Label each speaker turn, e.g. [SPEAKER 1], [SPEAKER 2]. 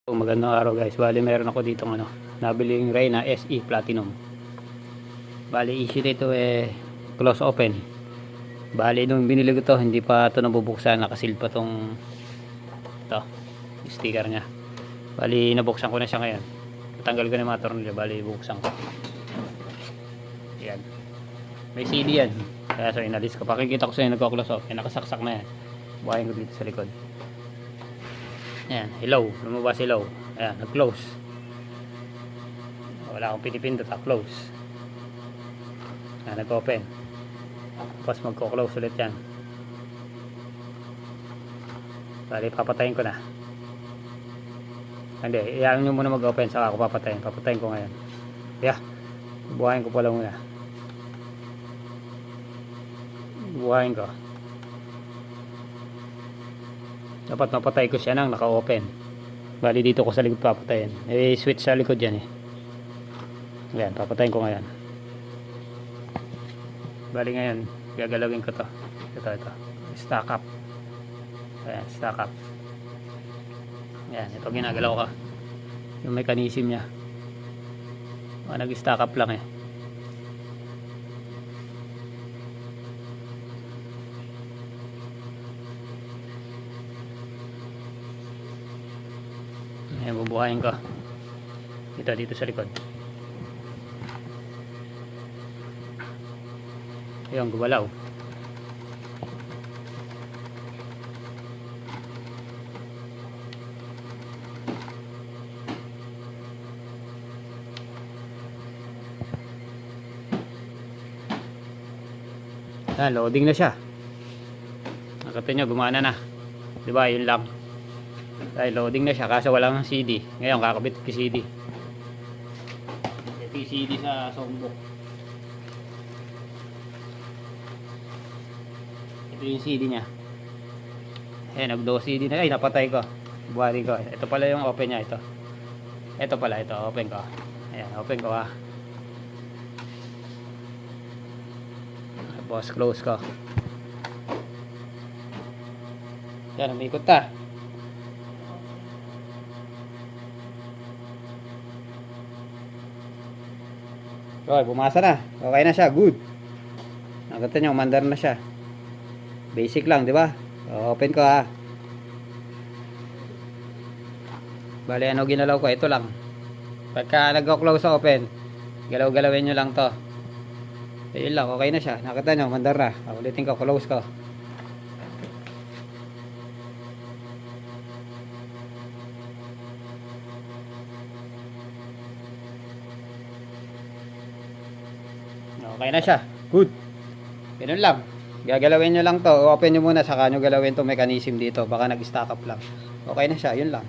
[SPEAKER 1] Magandang araw guys. Bali meron ako dito nabiling Reyna SE Platinum. Bali issue dito close open. Bali nung binili ko to hindi pa ito nabubuksan, nakasil pa tong sticker nya. Bali nabuksan ko na siya ngayon. Tatanggal ko na yung mga tornilyo, bali buksan ko. Yan. May CD yan. Kaya so inalis ko. Pakikita ko sa inyo nagko-close open. Nakasaksak na yan. Buhayin ko dito sa likod. Ayan, hello, lumabas hello. Ayan, nag-close. Wala akong pinipindot, close. Ayan, nag-open. Tapos magko-close ulit yan. Bali, papatayin ko na. Hindi, iyan nyo muna mag-open, saka ako papatayin. Papatayin ko ngayon. Yeah, buhayin ko pala muna. Buhayin ko. Dapat mapatay ko siya nang naka-open. Bali dito ko sa likod papatayin. Switch sa likod yan Ayan, papatayin ko ngayon. Bali ngayon, gagalawin ko to. Ito. Stack up. Ayan, stack up. Ayan, ito ginagalaw ko. Yung mechanism nya. Nag-stack up lang Ayan, bubuhayin ko dito sa likod. Ayan, gumalaw. Ayan, loading na siya. Nakita nyo, gumana na, diba? Yun lang. Ay, loading na siya kaso walang CD. Ngayon kakabit ko CD. Ito yung CD sa soundbox. Ito yung CD nya. Ayan, nag-do CD na. Ay, napatay ko. Buharin ko. Ito pala yung open nya. Ito pala, ito. Open ko. Ayan, open ko Tapos close ko. Ayan, umikot ta. Okay, bumasa na. Okay na siya. Good. Nakita nyo, umandar na siya. Basic lang, di ba? Open ko Bali, ano ginalaw ko? Ito lang. Pagka nag-close sa open, galaw-galawin nyo lang to. Ayun lang, okay na siya. Nakita nyo, umandar na. Ulitin ko, close ko. Okay na siya. Good. Ganun lang. Gagalawin nyo lang to. Open nyo muna. Saka nyo galawin to mechanism dito. Baka nag-stack up lang. Okay na siya. Yun lang.